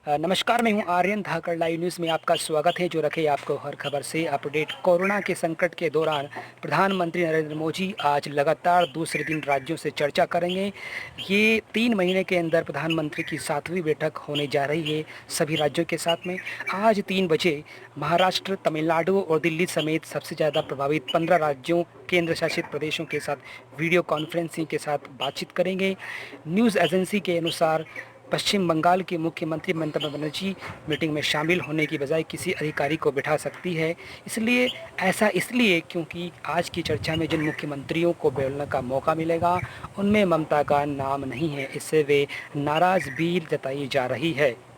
नमस्कार, मैं हूं आर्यन। धाकड़ लाइव न्यूज़ में आपका स्वागत है, जो रखे आपको हर खबर से अपडेट। कोरोना के संकट के दौरान प्रधानमंत्री नरेंद्र मोदी आज लगातार दूसरे दिन राज्यों से चर्चा करेंगे। ये 3 महीने के अंदर प्रधानमंत्री की 7वीं बैठक होने जा रही है सभी राज्यों के साथ में। आज 3 बजे महाराष्ट्र, तमिलनाडु और दिल्ली समेत सबसे ज़्यादा प्रभावित 15 राज्यों, केंद्र शासित प्रदेशों के साथ वीडियो कॉन्फ्रेंसिंग के साथ बातचीत करेंगे। न्यूज़ एजेंसी के अनुसार पश्चिम बंगाल की मुख्यमंत्री ममता बनर्जी मीटिंग में शामिल होने की बजाय किसी अधिकारी को बिठा सकती है। इसलिए क्योंकि आज की चर्चा में जिन मुख्यमंत्रियों को बोलने का मौका मिलेगा उनमें ममता का नाम नहीं है। इससे वे नाराज़ भी जताई जा रही है।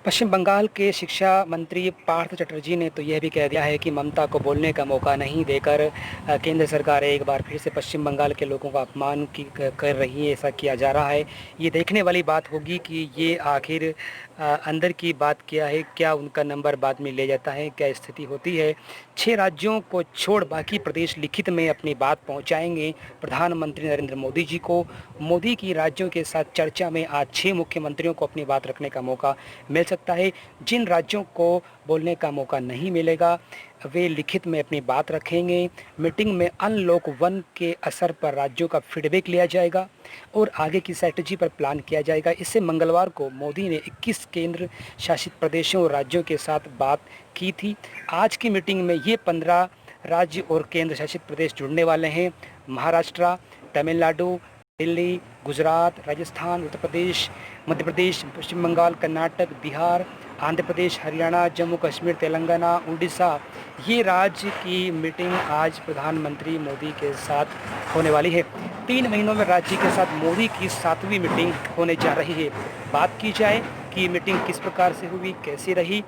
पश्चिम बंगाल के शिक्षा मंत्री पार्थ चटर्जी ने तो यह भी कह दिया है कि ममता को बोलने का मौका नहीं देकर केंद्र सरकार एक बार फिर से पश्चिम बंगाल के लोगों का अपमान कर रही है। ऐसा किया जा रहा है। ये देखने वाली बात होगी कि ये आखिर अंदर की बात क्या है, क्या उनका नंबर बाद में ले जाता है, क्या स्थिति होती है। 6 राज्यों को छोड़ बाकी प्रदेश लिखित में अपनी बात पहुंचाएंगे प्रधानमंत्री नरेंद्र मोदी जी को। मोदी की राज्यों के साथ चर्चा में आज 6 मुख्यमंत्रियों को अपनी बात रखने का मौका मिल सकता है। जिन राज्यों को बोलने का मौका नहीं मिलेगा वे लिखित में अपनी बात रखेंगे। मीटिंग में अनलॉक 1 के असर पर राज्यों का फीडबैक लिया जाएगा और आगे की स्ट्रैटेजी पर प्लान किया जाएगा। इससे मंगलवार को मोदी ने 21 केंद्र शासित प्रदेशों और राज्यों के साथ बात की थी। आज की मीटिंग में ये 15 राज्य और केंद्र शासित प्रदेश जुड़ने वाले हैं। महाराष्ट्र, तमिलनाडु, दिल्ली, गुजरात, राजस्थान, उत्तर प्रदेश, मध्य प्रदेश, पश्चिम बंगाल, कर्नाटक, बिहार, आंध्र प्रदेश, हरियाणा, जम्मू कश्मीर, तेलंगाना, उड़ीसा, ये राज्य की मीटिंग आज प्रधानमंत्री मोदी के साथ होने वाली है। 3 महीनों में राज्य के साथ मोदी की 7वीं मीटिंग होने जा रही है। बात की जाए कि मीटिंग किस प्रकार से हुई, कैसी रही।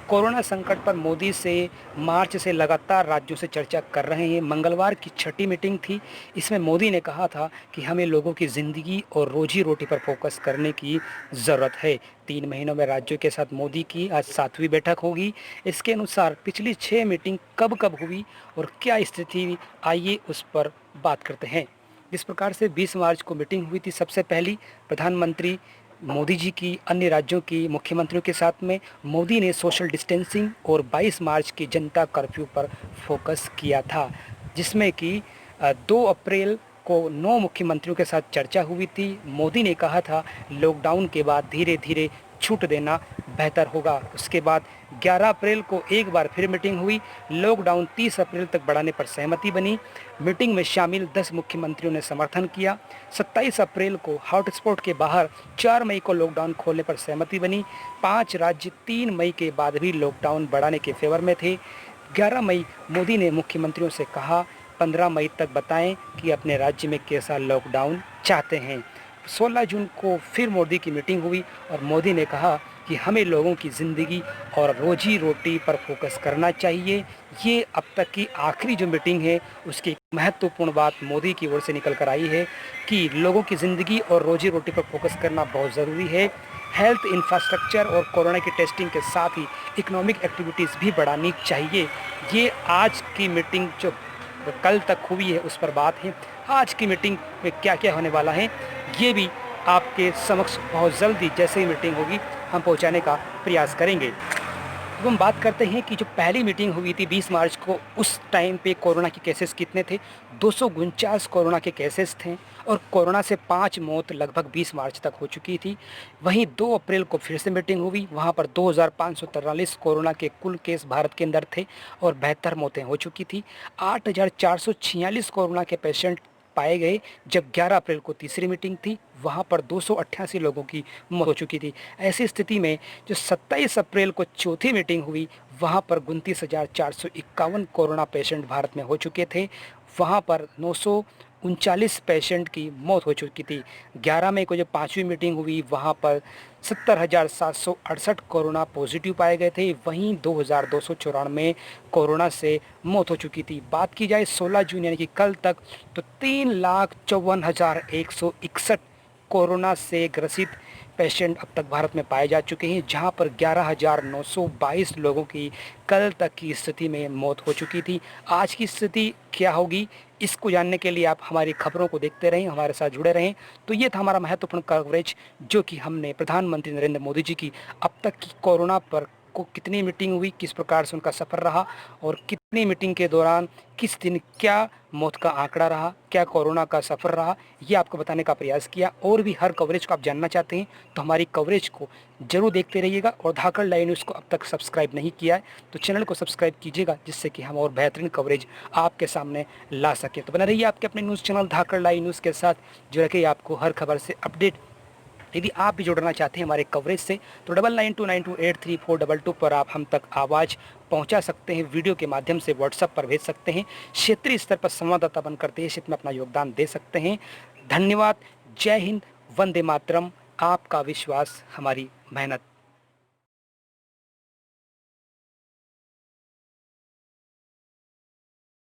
कोरोना संकट पर मोदी से मार्च से लगातार राज्यों से चर्चा कर रहे हैं। मंगलवार की 6ठी मीटिंग थी। इसमें मोदी ने कहा था कि हमें लोगों की ज़िंदगी और रोजी रोटी पर फोकस करने की ज़रूरत है। 3 महीनों में राज्यों के साथ मोदी की आज 7वीं बैठक होगी। इसके अनुसार पिछली 6 मीटिंग कब कब हुई और क्या स्थिति, आइए उस पर बात करते हैं। जिस प्रकार से 20 मार्च को मीटिंग हुई थी सबसे पहली प्रधानमंत्री मोदी जी की अन्य राज्यों की मुख्यमंत्रियों के साथ में, मोदी ने सोशल डिस्टेंसिंग और 22 मार्च की जनता कर्फ्यू पर फोकस किया था, जिसमें कि 2 अप्रैल को 9 मुख्यमंत्रियों के साथ चर्चा हुई थी। मोदी ने कहा था लॉकडाउन के बाद धीरे धीरे छूट देना बेहतर होगा। उसके बाद 11 अप्रैल को एक बार फिर मीटिंग हुई। लॉकडाउन 30 अप्रैल तक बढ़ाने पर सहमति बनी। मीटिंग में शामिल 10 मुख्यमंत्रियों ने समर्थन किया। 27 अप्रैल को हॉटस्पॉट के बाहर 4 मई को लॉकडाउन खोलने पर सहमति बनी। 5 राज्य 3 मई के बाद भी लॉकडाउन बढ़ाने के फेवर में थे। 11 मई मोदी ने मुख्यमंत्रियों से कहा 15 मई तक बताएं कि अपने राज्य में कैसा लॉकडाउन चाहते हैं। 16 जून को फिर मोदी की मीटिंग हुई और मोदी ने कहा कि हमें लोगों की ज़िंदगी और रोजी रोटी पर फोकस करना चाहिए। ये अब तक की आखिरी जो मीटिंग है उसकी महत्वपूर्ण बात मोदी की ओर से निकल कर आई है कि लोगों की ज़िंदगी और रोजी रोटी पर फोकस करना बहुत ज़रूरी है। हेल्थ इंफ्रास्ट्रक्चर और कोरोना की टेस्टिंग के साथ ही इकोनॉमिक एक्टिविटीज़ भी बढ़ानी चाहिए। ये आज की मीटिंग जो कल तक हुई है उस पर बात है। आज की मीटिंग में क्या क्या होने वाला है ये भी आपके समक्ष बहुत जल्दी जैसे ही मीटिंग होगी हम पहुंचाने का प्रयास करेंगे। अब हम बात करते हैं कि जो पहली मीटिंग हुई थी 20 मार्च को, उस टाइम पे कोरोना के केसेस कितने थे? 249 कोरोना के केसेस थे और कोरोना से 5 मौत लगभग 20 मार्च तक हो चुकी थी। वहीं 2 अप्रैल को फिर से मीटिंग हुई। वहाँ पर 2543 कोरोना के कुल केस भारत के अंदर थे और 72 मौतें हो चुकी थी। 8446 कोरोना के पेशेंट पाए गए। जब 11 अप्रैल को तीसरी मीटिंग थी वहाँ पर 288 लोगों की मौत हो चुकी थी। ऐसी स्थिति में जो 27 अप्रैल को चौथी मीटिंग हुई वहाँ पर 29,451 कोरोना पेशेंट भारत में हो चुके थे। वहाँ पर 939 पेशेंट की मौत हो चुकी थी। 11 मई को जब 5वीं मीटिंग हुई वहाँ पर 70,768 कोरोना पॉजिटिव पाए गए थे। वहीं 2,294 कोरोना से मौत हो चुकी थी। बात की जाए 16 जून यानी कि कल तक तो 3,54,161 कोरोना से ग्रसित पेशेंट अब तक भारत में पाए जा चुके हैं, जहां पर 11,922 लोगों की कल तक की स्थिति में मौत हो चुकी थी। आज की स्थिति क्या होगी, इसको जानने के लिए आप हमारी खबरों को देखते रहें, हमारे साथ जुड़े रहें। तो ये था हमारा महत्वपूर्ण कवरेज, जो कि हमने प्रधानमंत्री नरेंद्र मोदी जी की अब तक की कोरोना पर को कितनी मीटिंग हुई, किस प्रकार से उनका सफ़र रहा और कितनी मीटिंग के दौरान किस दिन क्या मौत का आंकड़ा रहा, क्या कोरोना का सफ़र रहा, ये आपको बताने का प्रयास किया। और भी हर कवरेज को आप जानना चाहते हैं तो हमारी कवरेज को जरूर देखते रहिएगा। और धाकड़ लाइव न्यूज़ को अब तक सब्सक्राइब नहीं किया है तो चैनल को सब्सक्राइब कीजिएगा, जिससे कि हम और बेहतरीन कवरेज आपके सामने ला सकें। तो बना रहिए आपके अपने न्यूज़ चैनल धाकड़ लाइव न्यूज़ के साथ, जो रखे आपको हर खबर से अपडेट। यदि आप भी जुड़ना चाहते हैं हमारे कवरेज से तो 9929283422 पर आप हम तक आवाज़ पहुंचा सकते हैं, वीडियो के माध्यम से व्हाट्सएप पर भेज सकते हैं, क्षेत्रीय स्तर पर संवाददाता बनकर देश हित में अपना योगदान दे सकते हैं। धन्यवाद। जय हिंद, वंदे मातरम। आपका विश्वास हमारी मेहनत।